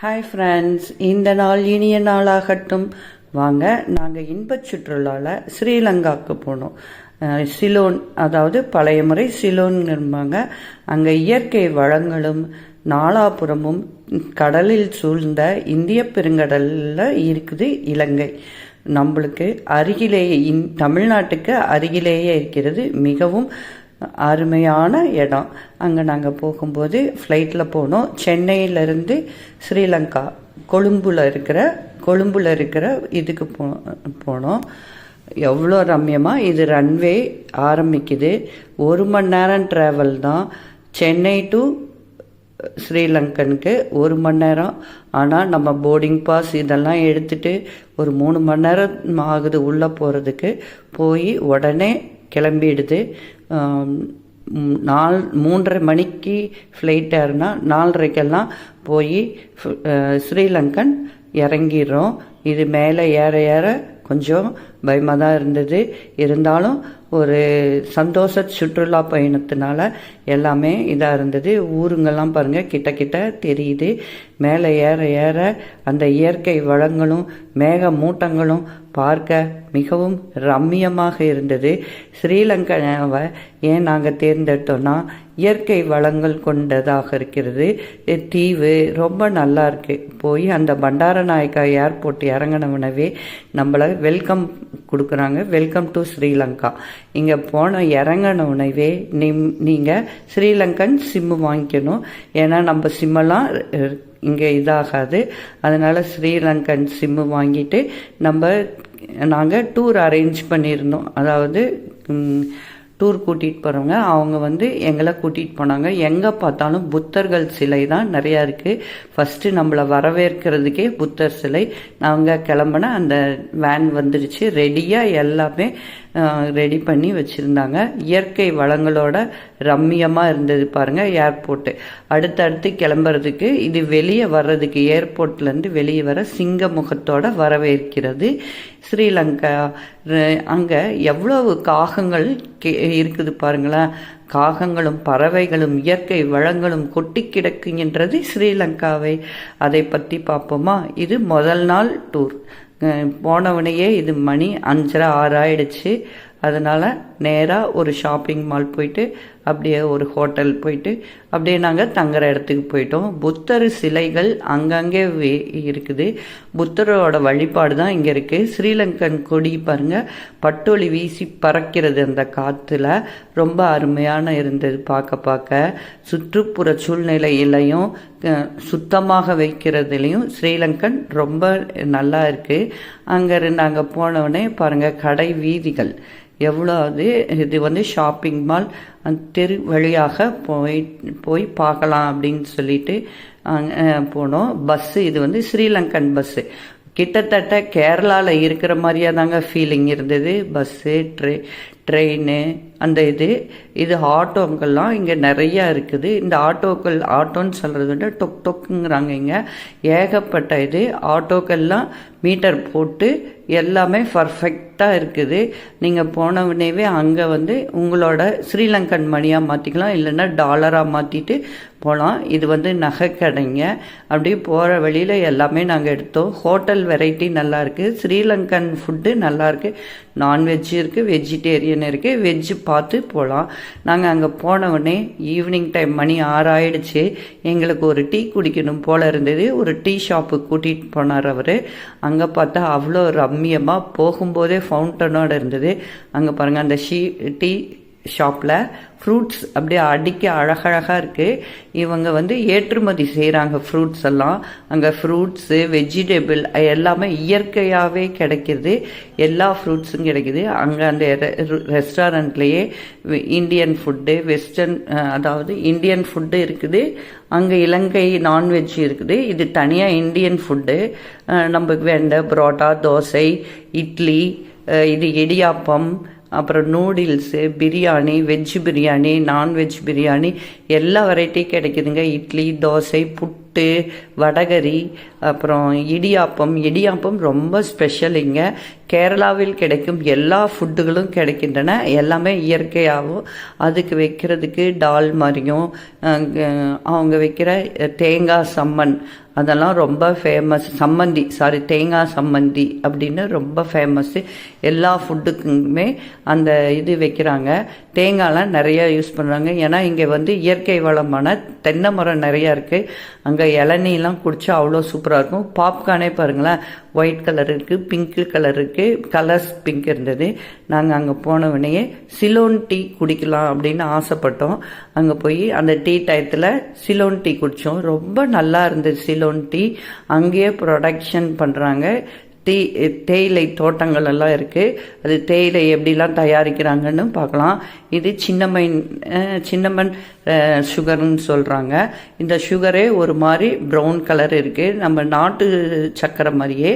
Hi friends, இந்த நாள் இனிய நாளாகட்டும். வாங்க, நாங்கள் இன்பச் சுற்றுலாவில் ஸ்ரீலங்காவுக்கு போனோம். சிலோன், அதாவது பழைய முறை சிலோன்பாங்க. அங்கே இயற்கை வளங்களும் நாலாபுறமும் கடலில் சூழ்ந்த இந்திய பெருங்கடலில் இருக்குது இலங்கை. நம்மளுக்கு அருகிலேயே, தமிழ்நாட்டுக்கு அருகிலேயே இருக்கிறது. மிகவும் அருமையான இடம். அங்கே நாங்கள் போகும்போது ஃப்ளைட்டில் போனோம். சென்னையிலேருந்து ஸ்ரீலங்கா கொழும்புல இருக்கிற இதுக்கு போனோம். எவ்வளோ ரம்யமாக. இது ரன்வே ஆரம்பிக்குது. 1 மணி நேரம் ட்ராவல் தான். சென்னை டு ஸ்ரீலங்கனுக்கு 1 மணி நேரம். ஆனால் நம்ம போர்டிங் பாஸ் இதெல்லாம் எடுத்துகிட்டு ஒரு 3 மணி நேரம் ஆகுது உள்ளே போகிறதுக்கு. போய் உடனே கிளம்பிடுது. 3:30 மணிக்கு ஃப்ளைட் ஏறினா 4:30க்கெல்லாம் போய் ஸ்ரீலங்கன் இறங்கிடுறோம். இது மேலே ஏற ஏற கொஞ்சம் பயமாக தான் இருந்தது. இருந்தாலும் ஒரு சந்தோஷ சுற்றுலா பயணத்தினால எல்லாமே இதாக இருந்தது. ஊருங்கெல்லாம் பாருங்கள், கிட்ட கிட்ட தெரியுது. மேலே ஏற ஏற அந்த இயற்கை வளங்களும் மேக மூட்டங்களும் பார்க்க மிகவும் ரம்மியமாக இருந்தது. ஸ்ரீலங்காவை ஏன் நாங்கள் தேர்ந்தெடுத்தோன்னா, இயற்கை வளங்கள் கொண்டதாக இருக்கிறது. தீவு ரொம்ப நல்லா இருக்குது. போய் அந்த பண்டாரநாயக்கா ஏர்போர்ட் இறங்கினவுனவே நம்மளை வெல்கம் கொடுக்குறாங்க. Welcome to Sri Lanka. இங்கே போன இறங்கினவுனவே நீங்கள் ஸ்ரீலங்கன் சிம்மு வாங்கிக்கணும். ஏன்னா நம்ம சிம்மெல்லாம் இங்கே இதாகாது. அதனால் ஸ்ரீலங்கன் சிம்மு வாங்கிட்டு நாங்கள் டூர் அரேஞ்ச் பண்ணியிருந்தோம். அதாவது டூர் கூட்டிகிட்டு போகிறவங்க அவங்க எங்களை கூட்டிகிட்டு போனாங்க. எங்கே பார்த்தாலும் புத்தர்கள் சிலை தான் நிறையா இருக்குது. ஃபஸ்ட்டு நம்மளை வரவேற்கிறதுக்கே புத்தர் சிலை. நாங்கள் கிளம்புன அந்த வேன் வந்துடுச்சு. ரெடியாக எல்லாமே ரெடி பண்ணி வச்சுருந்தாங்க. இயற்கை வளங்களோட ரம்மியமாக இருந்தது பாருங்கள் ஏர்போர்ட்டு. அடுத்தடுத்து கிளம்புறதுக்கு, இது வெளியே வர்றதுக்கு, ஏர்போர்ட்லேருந்து வெளியே வர சிங்க முகத்தோடு வரவேற்கிறது ஸ்ரீலங்கா. அங்கே எவ்வளவு காகங்கள் இருக்குது பாருங்களேன். காகங்களும் பறவைகளும் இயற்கை வளங்களும் கொட்டி கிடக்குகின்றது ஸ்ரீலங்காவை. அதை பற்றி பார்ப்போமா? இது முதல் நாள் டூர். போனவனையே இது மணி 5:30 6 ஆயிடுச்சு. அதனால் நேராக ஒரு ஷாப்பிங் மால் போயிட்டு அப்படியே ஒரு ஹோட்டல் போயிட்டு அப்படியே நாங்கள் தங்குற இடத்துக்கு போயிட்டோம். புத்தர் சிலைகள் அங்கங்கே இருக்குது. புத்தரோட வழிபாடு தான் இங்கே இருக்குது. ஸ்ரீலங்கன் கொடி பாருங்கள், பட்டொளி வீசி பறக்கிறது அந்த காற்றுல. ரொம்ப அருமையான இருந்தது பார்க்க. சுற்றுப்புற சூழ்நிலையிலையும் சுத்தமாக வைக்கிறதுலையும் ஸ்ரீலங்கன் ரொம்ப நல்லா இருக்குது. அங்கேருந்து நாங்கள் போனோடனே பாருங்கள், கடை வீதிகள் எவ்வளோ. இது ஷாப்பிங் மால். தெரு வழியாக போய் பார்க்கலாம் அப்படின்னு சொல்லிட்டு போனோம். பஸ்ஸு இது ஸ்ரீலங்கன் பஸ்ஸு. கிட்டத்தட்ட கேரளாவில் இருக்கிற மாதிரியே தாங்க ஃபீலிங் இருந்தது. பஸ்ஸு, ட்ரெயின், அந்த இது ஆட்டோங்கள்லாம் இங்கே நிறையா இருக்குது. இந்த ஆட்டோன்னு சொல்கிறத விட டொக்குங்கிறாங்க. இங்கே ஏகப்பட்ட ஆட்டோக்கள்லாம் மீட்டர் போட்டு எல்லாமே பர்ஃபெக்டாக இருக்குது. நீங்கள் போனவுடனேவே அங்கே உங்களோட ஸ்ரீலங்கன் மணியாக மாற்றிக்கலாம், இல்லைன்னா டாலராக மாற்றிட்டு போகலாம். இது நகை கடைங்க. அப்படியே போகிற வழியில் எல்லாமே நாங்கள் எடுத்தோம். ஹோட்டல் வெரைட்டி நல்லாயிருக்கு. ஸ்ரீலங்கன் ஃபுட்டு நல்லாயிருக்கு. நான்வெஜ் இருக்குது, வெஜிடேரியன் இருக்குது. வெஜ்ஜு பார்த்து போகலாம். நாங்கள் அங்கே போனவுடனே ஈவினிங் டைம் மணி 6 ஆயிடுச்சு. எங்களுக்கு ஒரு டீ குடிக்கணும் போல் இருந்தது. ஒரு டீ ஷாப்புக்கு கூட்டிகிட்டு போனார் அவர். அங்கே பார்த்தா அவ்வளோ ரம்மியமாக போகும்போதே ஃபவுண்டனோடு இருந்தது. அங்கே பாருங்கள், அந்த டீ ஷாப்பில் ஃப்ரூட்ஸ் அப்படியே அடிக்க அழகழகாக இருக்குது. இவங்க ஏற்றுமதி செய்கிறாங்க ஃப்ரூட்ஸ் எல்லாம். அங்கே ஃப்ரூட்ஸு, வெஜிடபிள் எல்லாமே இயற்கையாகவே கிடைக்கிது. எல்லா ஃப்ரூட்ஸும் கிடைக்கிது. அங்கே அந்த ரெஸ்டாரண்ட்லேயே இந்தியன் ஃபுட்டு, வெஸ்டர்ன், அதாவது இந்தியன் ஃபுட்டு இருக்குது. அங்கே இலங்கை நான்வெஜ் இருக்குது. இது தனியாக இந்தியன் ஃபுட்டு. நமக்கு வேண்ட புரோட்டா, தோசை, இட்லி, இது இடியாப்பம், அப்புறம் noodles, biryani, veg biryani, non veg biryani எல்லா வெரைட்டி கிடைக்குதுங்க. இட்லி, தோசை, புட்டு, புட்டு, வடகரி, அப்புறம் இடியாப்பம் ரொம்ப ஸ்பெஷல். இங்கே கேரளாவில் கிடைக்கும் எல்லா ஃபுட்டுகளும் கிடைக்கின்றன. எல்லாமே இயற்கையாகவும் அதுக்கு வைக்கிறதுக்கு டால் மாதிரியும் அவங்க வைக்கிற தேங்காய் சம்மன் அதெல்லாம் ரொம்ப ஃபேமஸ். தேங்காய் சம்மந்தி அப்படின்னு ரொம்ப ஃபேமஸ்ஸு. எல்லா ஃபுட்டுக்குமே அந்த இது வைக்கிறாங்க. தேங்காய்லாம் நிறையா யூஸ் பண்ணுறாங்க. ஏன்னா இங்கே வந்து இயற்கை வளமான தென்னை மரம் நிறையா இருக்குது. அங்கே இளநீலாம் குடித்தா அவ்வளோ சூப்பராக இருக்கும். பாப்கார்னே பாருங்களேன், ஒயிட் கலர் இருக்குது, பிங்க் கலர் இருக்குது, கலர்ஸ் பிங்க் இருந்தது. நாங்கள் அங்கே போனவனையே சிலோன் டீ குடிக்கலாம் அப்படின்னு ஆசைப்பட்டோம். அங்கே போய் அந்த டீ டயத்தில் சிலோன் டீ குடித்தோம். ரொம்ப நல்லா இருந்தது சிலோன் டீ. அங்கேயே ப்ரொடக்ஷன் பண்ணுறாங்க. தேயிலை தோட்டங்கள் எல்லாம் இருக்குது. அது தேயிலை எப்படிலாம் தயாரிக்கிறாங்கன்னு பார்க்கலாம். இது சின்னமன் சுகர்னு சொல்கிறாங்க. இந்த சுகரே ஒரு மாதிரி ப்ரௌன் கலர் இருக்குது. நம்ம நாட்டு சர்க்கரை மாதிரியே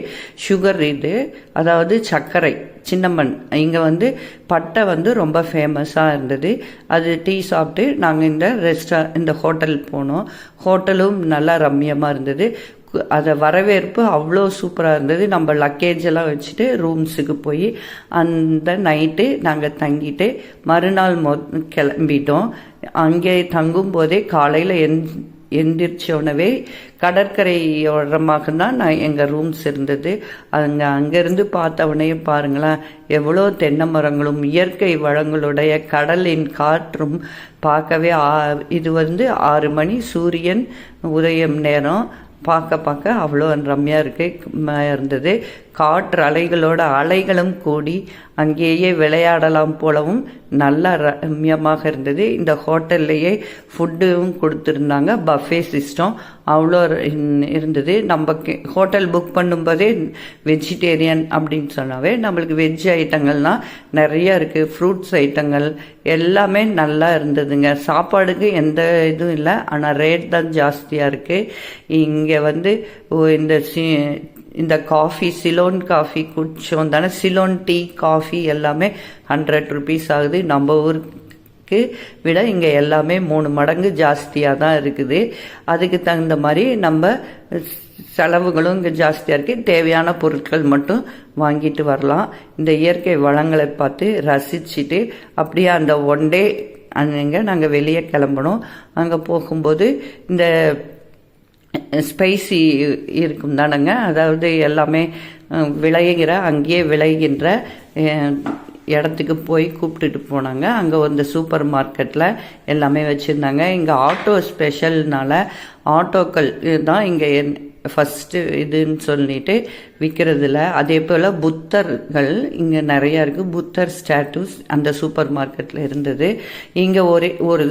சுகர் இது, அதாவது சர்க்கரை சின்னமன். இங்கே வந்து பட்டை வந்து ரொம்ப ஃபேமஸாக இருந்தது. அது டீ சாப்பிட்டு நாங்கள் இந்த ஹோட்டல் போனோம். ஹோட்டலும் நல்லா ரம்மியமாக இருந்தது. அதை வரவேற்பு அவ்வளோ சூப்பராக இருந்தது. நம்ம லக்கேஜ் எல்லாம் வச்சுட்டு ரூம்ஸுக்கு போய் அந்த நைட்டு நாங்கள் தங்கிட்டு மறுநாள் கிளம்பிட்டோம். அங்கே தங்கும் போதே காலையில் எந்திரிச்சோடனே கடற்கரையோரமாக தான் எங்கள் ரூம்ஸ் இருந்தது. அங்கேருந்து பார்த்தவனே பாருங்களேன், எவ்வளோ தென்னை மரங்களும் இயற்கை வளங்களுடைய கடலின் காற்றும் பார்க்கவே. இது வந்து 6 மணி சூரியன் உதயம் நேரம். பார்க்க அவ்வளோ ரம்மியாக இருந்தது. காற்று அலைகளும் கூடி அங்கேயே விளையாடலாம் போலவும் நல்ல ரம்யமாக இருந்தது. இந்த ஹோட்டல்லையே ஃபுட்டும் கொடுத்துருந்தாங்க. பஃபே சிஸ்டம் அவ்வளோ இருந்தது. நம்ம ஹோட்டல் புக் பண்ணும்போதே வெஜிடேரியன் அப்படின்னு சொன்னாவே நம்மளுக்கு வெஜ் ஐட்டங்கள்லாம் நிறையா இருக்குது. ஃப்ரூட்ஸ் ஐட்டங்கள் எல்லாமே நல்லா இருந்ததுங்க. சாப்பாடுக்கு எந்த இதுவும் இல்லை, ஆனால் ரேட் தான் ஜாஸ்தியாக இருக்குது. இங்கே வந்து இந்த காஃபி சிலோன் காஃபி குடிச்சோம் தானே, சிலோன் டீ காஃபி எல்லாமே 100 rupees ஆகுது. நம்ம ஊருக்கு விட இங்கே எல்லாமே 3 மடங்கு ஜாஸ்தியாக தான் இருக்குது. அதுக்கு தகுந்த மாதிரி நம்ம செலவுகளும் இங்கே ஜாஸ்தியாக இருக்குது. தேவையான பொருட்கள் மட்டும் வாங்கிட்டு வரலாம். இந்த இயற்கை வளங்களை பார்த்து ரசிச்சுட்டு அப்படியே அந்த ஒன் டே அங்கே நாங்கள் வெளியே கிளம்பணும். அங்கே போகும்போது இந்த ஸ்பைசி இருக்கும் தானங்க, அதாவது எல்லாமே அங்கேயே விளைகின்ற இடத்துக்கு போய் கூப்பிட்டுட்டு போனாங்க. அங்கே வந்து சூப்பர் மார்க்கெட்டில் எல்லாமே வச்சுருந்தாங்க. இங்கே ஆட்டோ ஸ்பெஷல்னால ஆட்டோக்கள் தான் இங்கே ஃபஸ்ட்டு இதுன்னு சொல்லிட்டு விற்கிறதுல. அதே போல் புத்தர்கள் இங்கே நிறையா இருக்குது. புத்தர் ஸ்டாட்டூஸ் அந்த சூப்பர் மார்க்கெட்டில் இருந்தது. இங்கே ஒரு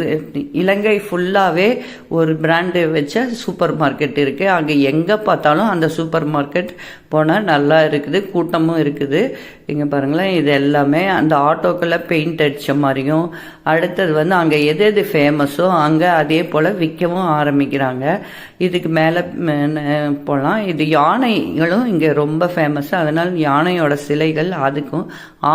இலங்கை ஃபுல்லாகவே ஒரு பிராண்டு வச்ச சூப்பர் மார்க்கெட் இருக்குது. அங்கே எங்கே பார்த்தாலும் அந்த சூப்பர் மார்க்கெட் போனால் நல்லா இருக்குது, கூட்டமும் இருக்குது. இங்கே பாருங்களேன், இது எல்லாமே அந்த ஆட்டோக்களில் பெயிண்ட் அடித்த மாதிரியும். அடுத்தது வந்து அங்கே எது ஃபேமஸோ அங்கே அதே போல் விற்கவும் ஆரம்பிக்கிறாங்க. இதுக்கு மேலே போகலாம். இது யானைகளும் இங்கே ரொம்ப ஃபேமஸ். அதனால் யானையோட சிலைகள், அதுக்கும்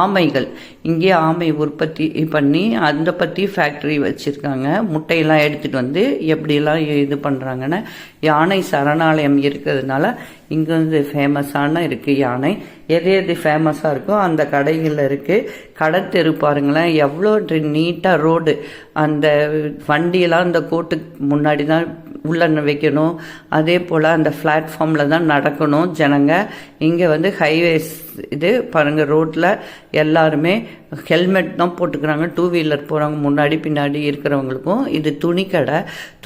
ஆமைகள், இங்கே ஆமை உற்பத்தி பண்ணி அதை பற்றி ஃபேக்ட்ரி வச்சுருக்காங்க. முட்டையெல்லாம் எடுத்துகிட்டு வந்து எப்படிலாம் இது பண்ணுறாங்கன்னு. யானை சரணாலயம் இருக்கிறதுனால இங்கே வந்து ஃபேமஸான இருக்குது யானை. எது ஃபேமஸாக இருக்கோ அந்த கடைகளில் இருக்குது. கடை தெரு பாருங்களேன், எவ்வளோ நீட்டாக ரோடு. அந்த வண்டியெல்லாம் அந்த கோட்டுக்கு முன்னாடி தான் உள்ள வைக்கணும். அதே போல் அந்த பிளாட்ஃபார்மில் தான் நடக்கணும் ஜனங்க. இங்கே வந்து ஹைவேஸ் இது பாருங்கள், ரோட்டில் எல்லாருமே ஹெல்மெட் தான் போட்டுக்கிறாங்க. 2 வீலர் போகிறவங்க முன்னாடி பின்னாடி இருக்கிறவங்களுக்கும். இது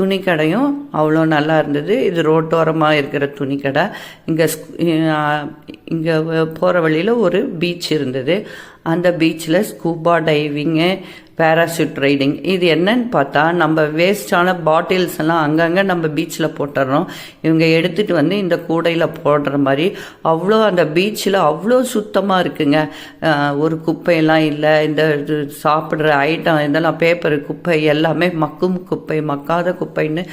துணிக்கடையும் அவ்வளோ நல்லா இருந்தது. இது ரோட்டோரமாக இருக்கிற துணிக்கடை. இங்கே போகிற வழியில் ஒரு பீச் இருந்தது. அந்த பீச்சில் ஸ்கூபா டைவிங்கு, பேராசூட் ரைடிங். இது என்னன்னு பார்த்தா, நம்ம வேஸ்டான பாட்டில்ஸ் எல்லாம் அங்கங்கே நம்ம பீச்சில் போட்டுடுறோம். இவங்க எடுத்துகிட்டு வந்து இந்த கூடையில் போடுற மாதிரி. அவ்வளோ அந்த பீச்சில் அவ்வளோ சுத்தமாக இருக்குங்க. ஒரு குப்பையெல்லாம் இல்லை. இந்த சாப்பிட்ற ஐட்டம் இதெல்லாம் பேப்பர் குப்பை எல்லாமே மக்கும் குப்பை, மக்காத குப்பைன்னு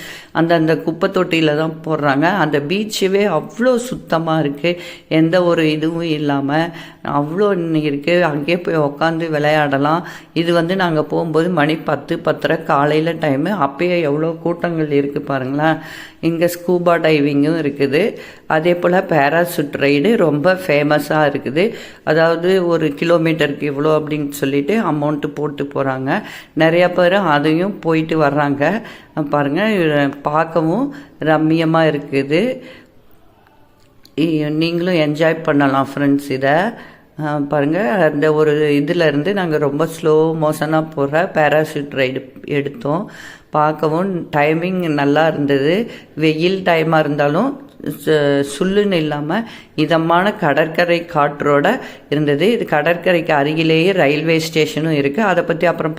அந்த குப்பை தொட்டியில் தான் போடுறாங்க. அந்த பீச்சுவே அவ்வளோ சுத்தமாக இருக்குது. எந்த ஒரு இதுவும் இல்லாமல் அவ்வளோ இருக்குது. அங்கேயே போய் உக்காந்து விளையாடலாம். இது நாங்கள் போகும்போது மணி 10:30 காலையில் டைமு. அப்பயே எவ்வளோ கூட்டங்கள் இருக்குது பாருங்களேன். இங்கே ஸ்கூபா டைவிங்கும் இருக்குது. அதே போல் பேராசூட் ரைடு ரொம்ப ஃபேமஸாக இருக்குது. அதாவது ஒரு கிலோமீட்டருக்கு இவ்வளோ அப்படின்னு சொல்லிட்டு அமௌண்ட்டு போட்டு போகிறாங்க. நிறையா பேர் அதையும் போயிட்டு வர்றாங்க. பாருங்கள், பார்க்கவும் ரம்மியமாக இருக்குது. நீங்களும் என்ஜாய் பண்ணலாம் ஃப்ரெண்ட்ஸ். இதை பாருங்கள், அந்த ஒரு இதிலேருந்து நாங்கள் ரொம்ப ஸ்லோ மோஷனாக போகிற பேராசூட் ரைடு எடுத்தோம். பார்க்கவும் டைமிங் நல்லா இருந்தது. வெயில் டைமாக இருந்தாலும் சுள்ளுன்னு இல்லாமல் இதமான கடற்கரை காற்றோடு இருந்தது. இது கடற்கரைக்கு அருகிலேயே ரயில்வே ஸ்டேஷனும் இருக்குது. அதை பற்றி அப்புறம்